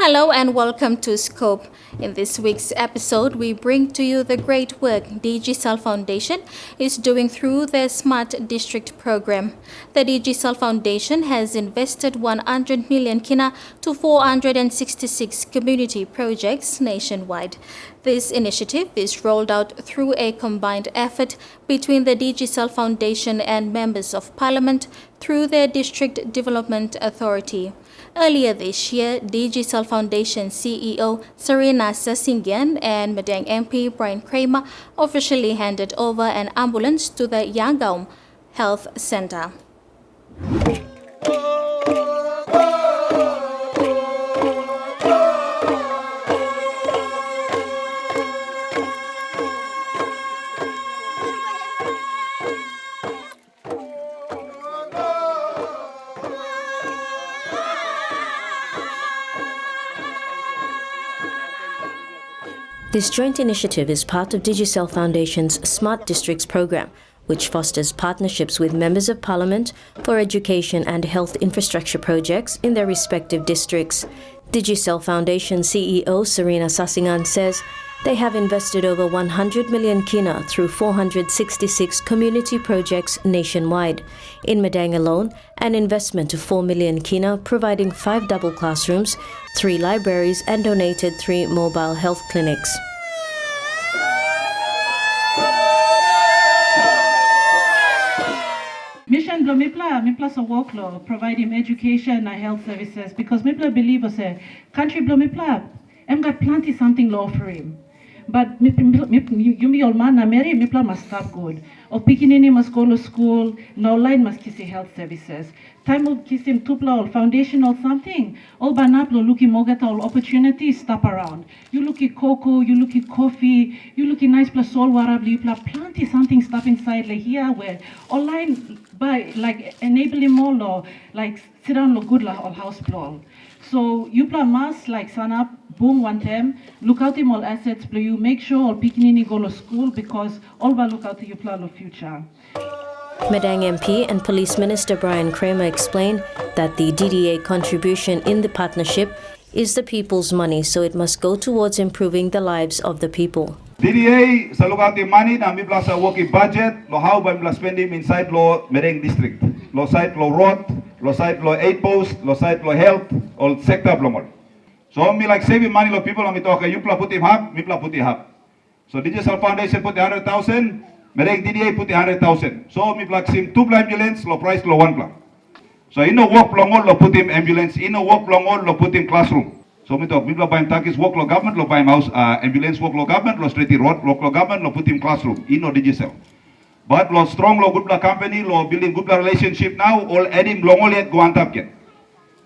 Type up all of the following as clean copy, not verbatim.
Hello and welcome to Scope. In this week's episode, we bring to you the great work Digicel Foundation is doing through their Smart District program. The Digicel Foundation has invested 100 million kina to 466 community projects nationwide. This initiative is rolled out through a combined effort between the Digicel Foundation and members of Parliament through their District Development Authority. Earlier this year, Digicel Foundation CEO Serena Sasingyan and Madang MP Brian Kramer officially handed over an ambulance to the Yagaum Health Center. This joint initiative is part of Digicel Foundation's Smart Districts program, which fosters partnerships with members of Parliament for education and health infrastructure projects in their respective districts. Digicel Foundation CEO Serena Sasingyan says they have invested over 100 million kina through 466 community projects nationwide. In Madang alone, an investment of 4 million kina, providing 5 double classrooms, 3 libraries and donated 3 mobile health clinics. Mission blo mipla sa work lo provide him education and health services because mipla believe us country blo mipla got plenty something lo offer him. But yumi ol man na meri mipla must start good. Or pikinini must go to school, no line must kiss health services. Time will kiss him tupla or foundation or something. All banaplo looky mogata all opportunities stop around. You look at cocoa, you look at coffee, you look at nice plus all warabli, you plenty something stuff inside like here where online by like enable him all or like sit down lo good la or house blow. So you must like sign up, boom one time, look out him all assets, you make sure all pikinini go to school because all va look out to you plan of future. Madang MP and Police Minister Brian Kramer explained that the DDA contribution in the partnership is the people's money, so it must go towards improving the lives of the people. DDA sa look out the money na mi plus sa working budget, lo how ba mi spending inside lo Madang district, lo site lo road, lo site lo 8 post, lo site lo health, all sector blomol. So me like saving money lo people mi talk you put him up, mi put him up. So Digicel Foundation put 100,000, Madang DDA put 100,000. So me like sim 2 ambulance lo price lo 1 plan. So in no work blomol lo put him ambulance, in no work blomol lo put him classroom. So me talk, me buy him tankis work lo government, lo buy him house ambulance work lo government, lo straight road lo government, lo put him classroom. In no Digicel. But lo strong lo good company, lo building good relationship now, all adding long all yet go on top yet.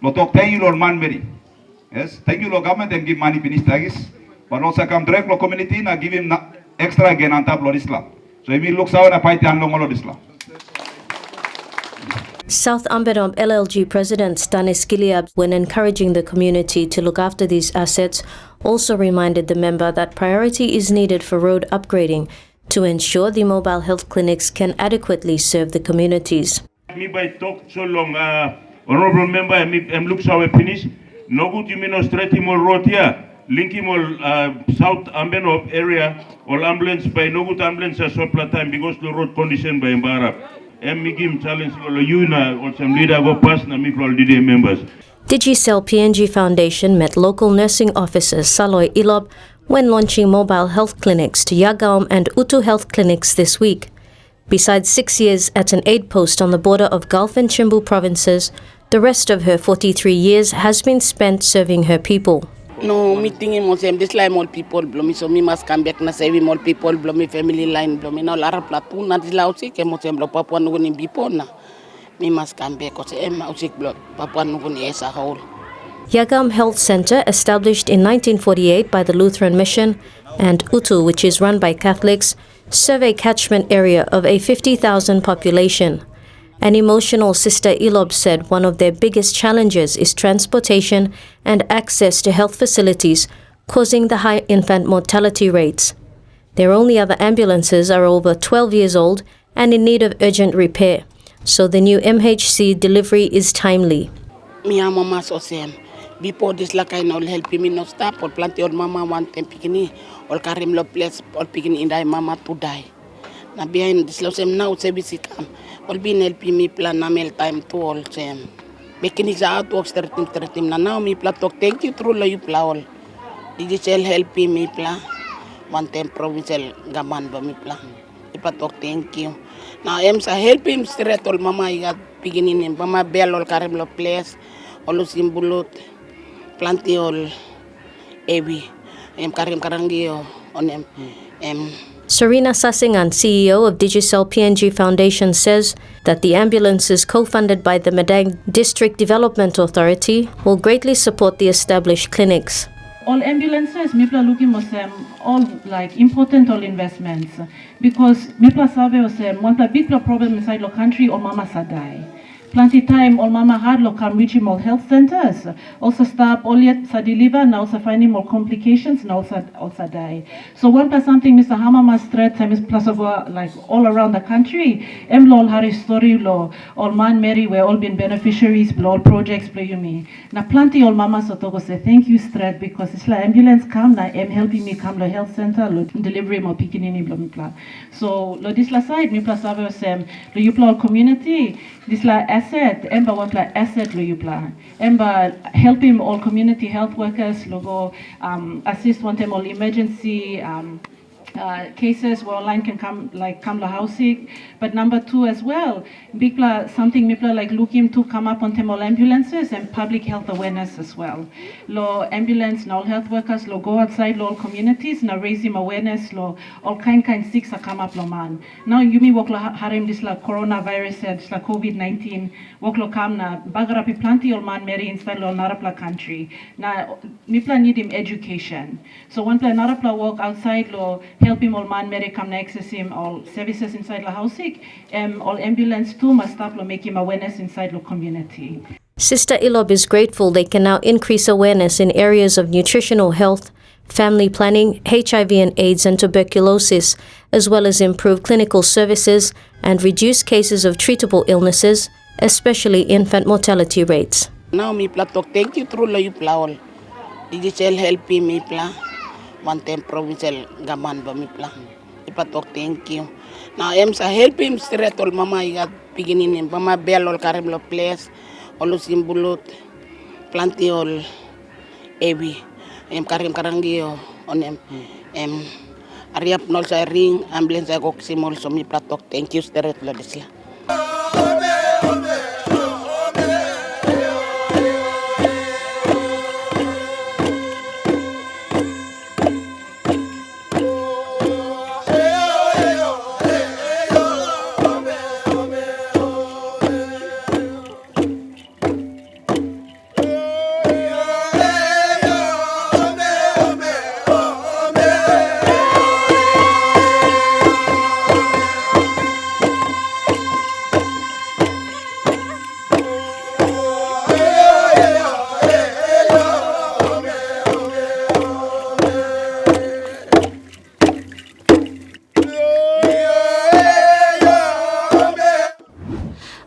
Lo talk thank you Lord man Mary. Yes, thank you lo government and give money finish tagis. But also come direct lo community na give him extra again on top lo disla. So if he looks out na fight and long all disla. South Ambedom LLG President Stanis Gilead, when encouraging the community to look after these assets, also reminded the member that priority is needed for road upgrading to ensure the mobile health clinics can adequately serve the communities. Me by talk so long, honorable member, I'm looks how I finish. No good you mean straight him all road here, link him all South Ambedom area, all ambulance by no good ambulance as well time because the road condition by Mbara. And me give him challenge you na or some leader go past na me for all DDA members. Digicel PNG Foundation met local nursing officers Saloy Ilob when launching mobile health clinics to Yagaum and Utu health clinics this week. Besides 6 years at an aid post on the border of Gulf and Chimbu provinces, the rest of her 43 years has been spent serving her people. No, meeting in Mosem, this line more people, blow so me must come back na save more people, blow me family line, blow me now Lara Platoon, not lousy, came Mosem, blow Papa Nuguni Bipona. Me must come back, because Emma Usik blow Papa Nuguni as a whole. Yagaum Health Center, established in 1948 by the Lutheran Mission, and Utu, which is run by Catholics, serve a catchment area of a 50,000 population. An emotional Sister Ilob said one of their biggest challenges is transportation and access to health facilities, causing the high infant mortality rates. Their only other ambulances are over 12 years old and in need of urgent repair, so the new MHC delivery is timely. Mi amo mas osem. Before this la kain all help me no stop all plenty all mama one time pikini all karim lo place all pikini indai mama to die. Na behind this lo sem now service come all been help me plan na mel time to all sem. Bekini sa out work 13 na now me pla talk thank you through lo you pla all. Digicel help me pla one time provincial gaman ba me pla. Ipa talk thank you. Now em sa help him straight all mama igat pikini ni mama bel all karim lo place all simbulut planti all ewi em karim karangio on em Serena Sasingan, CEO of Digicel PNG Foundation, says that the ambulances co-funded by the Madang District Development Authority will greatly support the established clinics. All ambulances, people are looking for all like important all investments because people survey one big problem inside the country or mama die. Plenty time all mama had lo come reaching all health centers. Also stop all yet sa deliver now also finding more complications now also die. So one plus something Mr. Hamama threat time is plus of like all around the country. All Harry story law, all man Mary were all been beneficiaries, all projects play you me. Now plenty all mama so to say thank you threat because it's like ambulance come now am helping me come to health center lo delivery mo pikinini blah. So lo this la side me plus ave sem lo you all community this la asset emba one pla asset lo you plan emba helping all community health workers logo assist one time all emergency cases where online can come la housing, but number two as well, big something people like looking to come up on all ambulances and public health awareness as well. Lo ambulance, now health workers, lo go outside lo all communities, now raising awareness, lo all kind sticks a come up lo man. Now you me work lo harim this la coronavirus, this la COVID-19, work lo come na bagarapi plenty all man meri inside lo narapla country. Now mipla need him education. So one plan narapla work outside lo help him all man mere come access him all services inside the housing all ambulance too must stop lo make him awareness inside the community. Sister Ilob is grateful they can now increase awareness in areas of nutritional health, family planning, HIV and AIDS and tuberculosis, as well as improve clinical services and reduce cases of treatable illnesses, especially infant mortality rates. Now me pla talk thank you through lo you pla all. Digicel help me pla one time provincial gaman ba mi pla. Ipa talk thank you. Now em sa help him straight all mama igat beginning him mama bel all karim lo place all simbulut planti all ewi em karim karangio on em ariap nol sa ring ambulance go simol so mi pla talk thank you straight lo disla.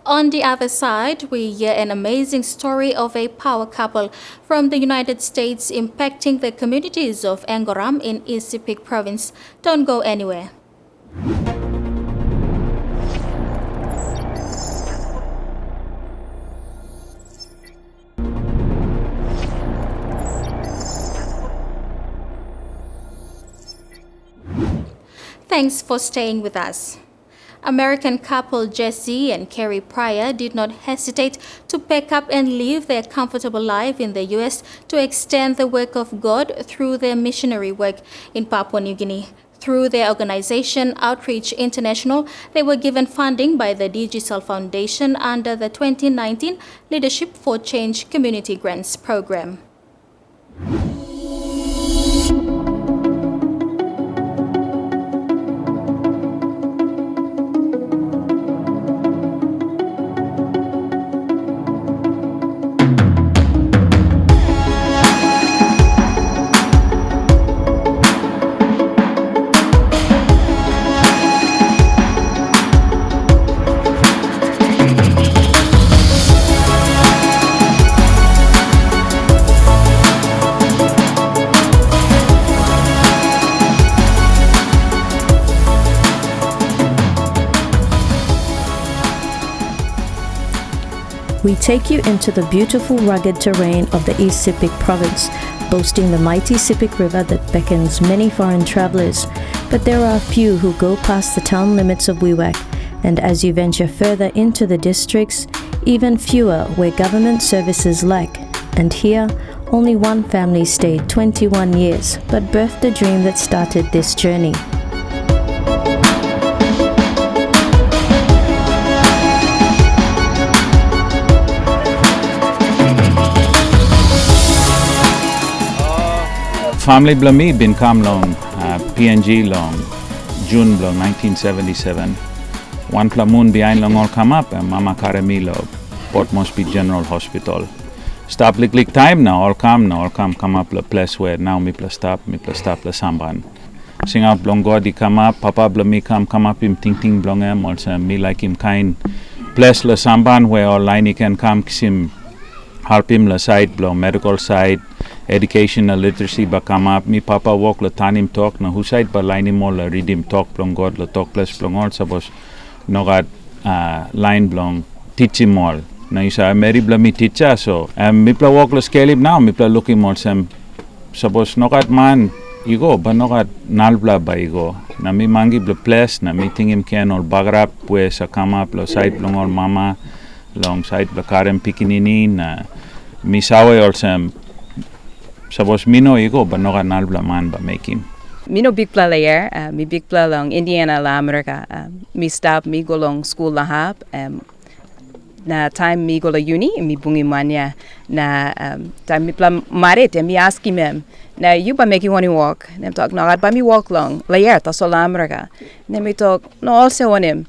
On the other side, we hear an amazing story of a power couple from the United States impacting the communities of Angoram in Isipik province. Don't go anywhere. Thanks for staying with us. American couple Jesse and Carrie Pryor did not hesitate to pack up and live their comfortable life in the U.S. to extend the work of God through their missionary work in Papua New Guinea. Through their organization, Outreach International, they were given funding by the Digicel Foundation under the 2019 Leadership for Change Community Grants Program. we take you into the beautiful rugged terrain of the East Sepik province, boasting the mighty Sepik River that beckons many foreign travelers. But there are few who go past the town limits of Wewak, and as you venture further into the districts, even fewer where government services lack. And here, only one family stayed 21 years, but birthed the dream that started this journey. Family blami bin kam long, PNG long, June long 1977. One plamun behind long all come up and Mama Karemilo, Port Moresby General Hospital. Stop lik time now, all come up la place where now me plus stop la samban. Sing out blongo di come up, Papa blami come up him ting blongem, also me like him kind place la samban where all line he can come sim help him la side blong medical side. Educational literacy ba come up, mi papa walk la tanim talk na husait ba line mo la read him talk blongod la talk plus blongod sabos nogat line blong teach him all. Na isa meri bla mi teacher so mi pla walk la scale him now mi pla looking more sem sabos nogat man igo ba nogat nalbla ba igo na mi mangi bla place na meeting him ken or bagrap pues a come up la side blongol mama long side bla karem pikinini na mi sawe or sem Sabos mino igo ba no ganal man ba making. Mino big pla layer, mi big pla long Indiana la America. Mi stop mi go long school lahap. Na time mi go la uni mi bungi mania na time mi pla marit mi ask him na you ba make you want to walk. Nem talk no ba mi walk long layer ta so la America. Nem mi talk no also on him.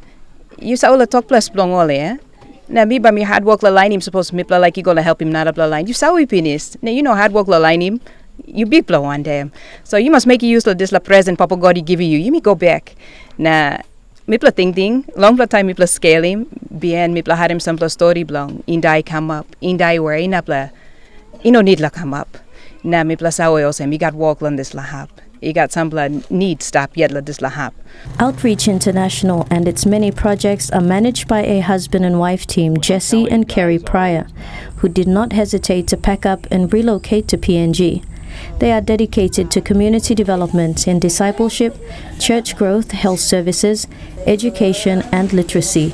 You sa ula talk plus blong ole na mi ba mi hard work la line him supposed mi pla like you gonna help him not up la line. You saw we finish. Na you know hard work la line him. You big pla one day. So you must make use of this la present Papa God he give you. You me go back. Na mi pla ting long pla time mi pla scale him. Bien mi pla had him some pla story blong. Indai come up. Indai where ina pla. Ino need la come up. Na mi pla sa also mi got walk on this la hap. He got some need stop yet la this la hap. Outreach International and its many projects are managed by a husband and wife team, Jesse and Kerry Pryor, who did not hesitate to pack up and relocate to PNG. They are dedicated to community development in discipleship, church growth, health services, education, and literacy.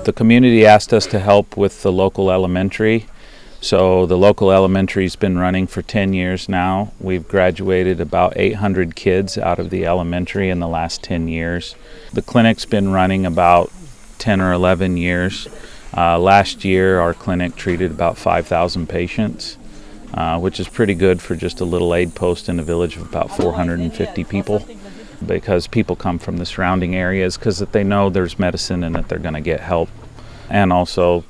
The community asked us to help with the local elementary. So the local elementary's been running for 10 years now. We've graduated about 800 kids out of the elementary in the last 10 years. The clinic's been running about 10 or 11 years. Last year our clinic treated about 5,000 patients, which is pretty good for just a little aid post in a village of about 450 people, because people come from the surrounding areas because they know there's medicine and that they're going to get help. And also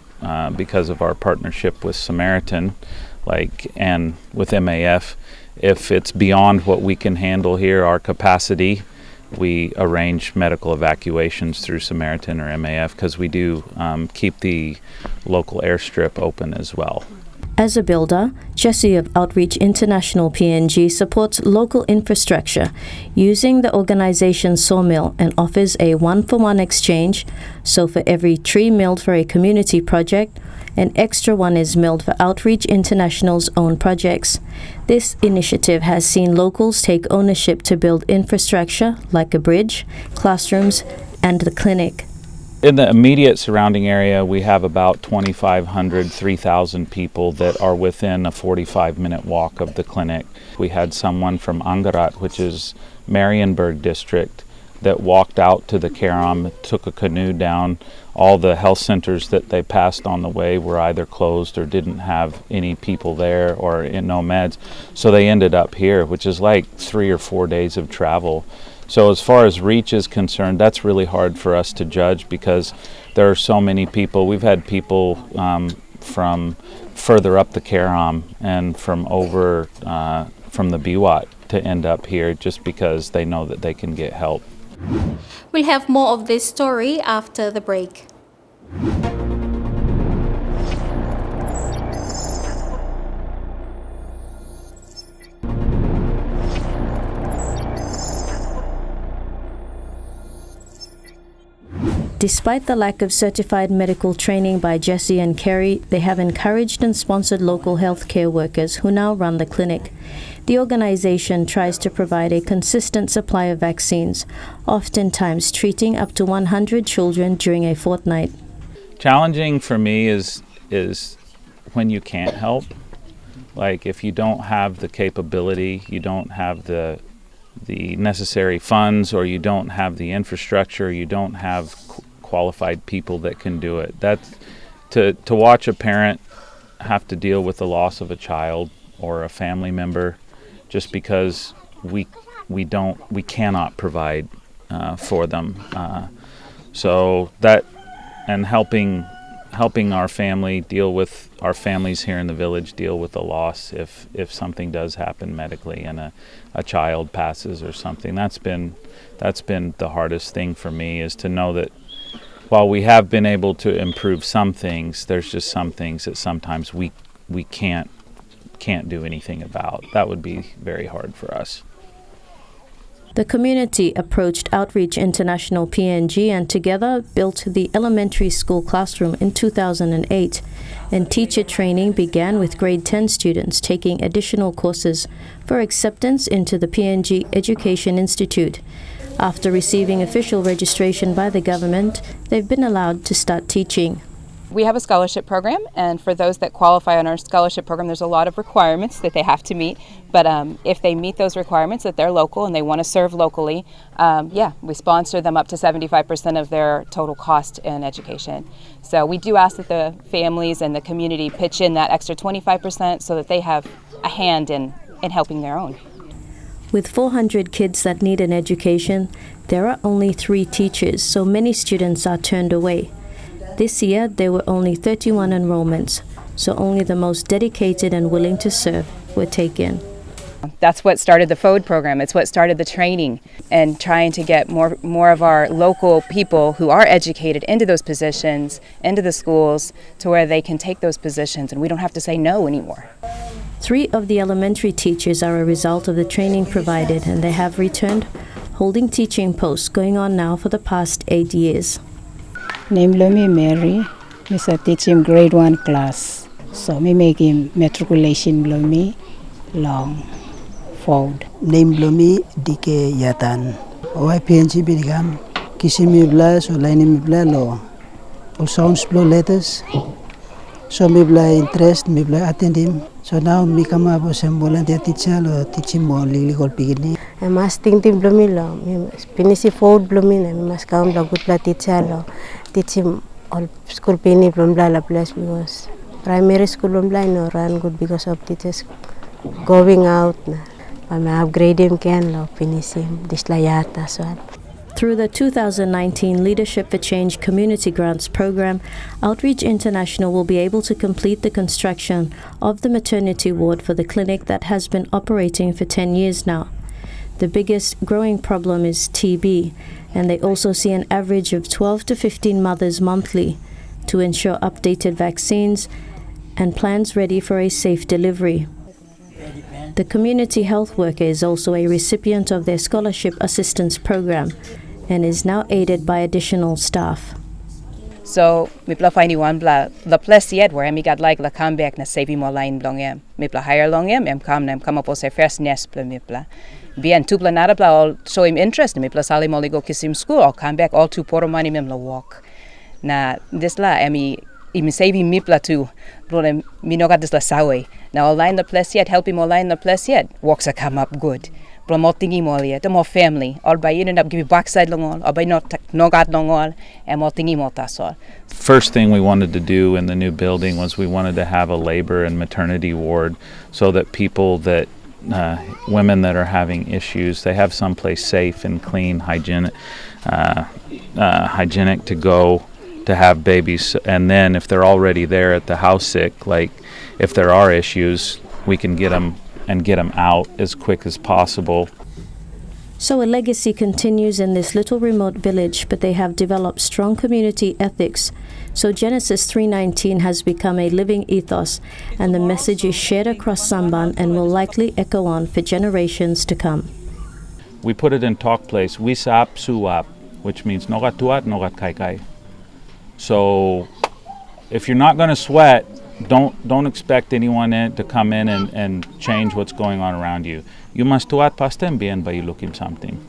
because of our partnership with Samaritan, and with MAF, if it's beyond what we can handle here, our capacity, we arrange medical evacuations through Samaritan or MAF because we do keep the local airstrip open as well. As a builder, Jesse of Outreach International PNG supports local infrastructure using the organization's sawmill and offers a 1-for-1 exchange. So for every tree milled for a community project, an extra one is milled for Outreach International's own projects. This initiative has seen locals take ownership to build infrastructure like a bridge, classrooms, and the clinic. In the immediate surrounding area, we have about 2,500, 3,000 people that are within a 45-minute walk of the clinic. We had someone from Angarat, which is Marienburg district, that walked out to the Karam, took a canoe down. All the health centers that they passed on the way were either closed or didn't have any people there or no meds. So they ended up here, which is like 3 or 4 days of travel. So as far as reach is concerned, that's really hard for us to judge because there are so many people. We've had people from further up the Karam and from over from the Biwat to end up here just because they know that they can get help. We'll have more of this story after the break. Despite the lack of certified medical training by Jesse and Kerry, they have encouraged and sponsored local healthcare workers who now run the clinic. The organization tries to provide a consistent supply of vaccines, oftentimes treating up to 100 children during a fortnight. Challenging for me is when you can't help. Like if you don't have the capability, you don't have the necessary funds, or you don't have the infrastructure, you don't have qualified people that can do it. That's to watch a parent have to deal with the loss of a child or a family member just because we cannot provide for them. So that, and helping our family deal with, our families here in the village deal with the loss if something does happen medically and a child passes or something. That's been the hardest thing for me, is to know that while we have been able to improve some things, there's just some things that sometimes we can't do anything about. That would be very hard for us. The community approached Outreach International PNG and together built the elementary school classroom in 2008, and teacher training began with grade 10 students taking additional courses for acceptance into the PNG Education Institute. After receiving official registration by the government, they've been allowed to start teaching. We have a scholarship program, and for those that qualify on our scholarship program, there's a lot of requirements that they have to meet. But if they meet those requirements, that they're local and they want to serve locally, we sponsor them up to 75% of their total cost in education. So we do ask that the families and the community pitch in that extra 25% so that they have a hand in helping their own. With 400 kids that need an education, there are only 3 teachers, so many students are turned away. This year, there were only 31 enrollments, so only the most dedicated and willing to serve were taken. That's what started the FODE program. It's what started the training, and trying to get more of our local people who are educated into those positions, into the schools, to where they can take those positions and we don't have to say no anymore. 3 of the elementary teachers are a result of the training provided, and they have returned, holding teaching posts going on now for the past 8 years. Name Lomi Mary, Mr. teaching grade 1 class. So me making matriculation Lomi long fold. Name Lomi Dike Yatan. Oai PNG Birigam, Kissimi Blas, or Lining Bla law. All sounds blow letters. So me bla interest, me bla attend him. So now me come up with some volunteer teacher or teaching more legal beginning. I must think him blomi lo. Me finish fold blomi na. Me must come lo good la teacher lo. Teach him all school penny blom bla la place, because primary school blom bla no run good because of teachers going out na. I may upgrade him can lo finish him this la yata as well. Through the 2019 Leadership for Change Community Grants Program, Outreach International will be able to complete the construction of the maternity ward for the clinic that has been operating for 10 years now. The biggest growing problem is TB, and they also see an average of 12 to 15 mothers monthly to ensure updated vaccines and plans ready for a safe delivery. The community health worker is also a recipient of their scholarship assistance program and is now aided by additional staff. So mi pla finding one bla the place yet where mi got like la come back na save mo line long em mi pla hire long em come up say first nest pla mi pla bien tu pla nada pla all show him interest mi pla sali moli go kiss him school all come back all to poro money mem la walk na this la emi save mi pla tu bro mi no got this la sawe now all line the place yet help him all line the place yet walks a come up good. More thingy more yet, more family. All by you end up giving backside long all, or by not no got long all, and more thingy more that's all. First thing we wanted to do in the new building was we wanted to have a labor and maternity ward so that people that women that are having issues, they have someplace safe and clean, hygienic to go to have babies. And then if they're already there at the house sick, like if there are issues, we can get them out as quick as possible. So a legacy continues in this little remote village, but they have developed strong community ethics. So Genesis 3:19 has become a living ethos, and the message is shared across Samban and will likely echo on for generations to come. We put it in talk place, wisap suap, which means nogat tuat, nogat kai kai. So if you're not going to sweat, don't expect anyone to come in and change what's going on around you. You must tuat pastem bien by looking something.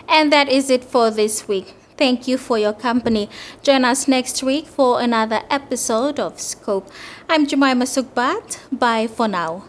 And that is it for this week. Thank you for your company. Join us next week for another episode of Scope. I'm Jemima Sukbat. Bye for now.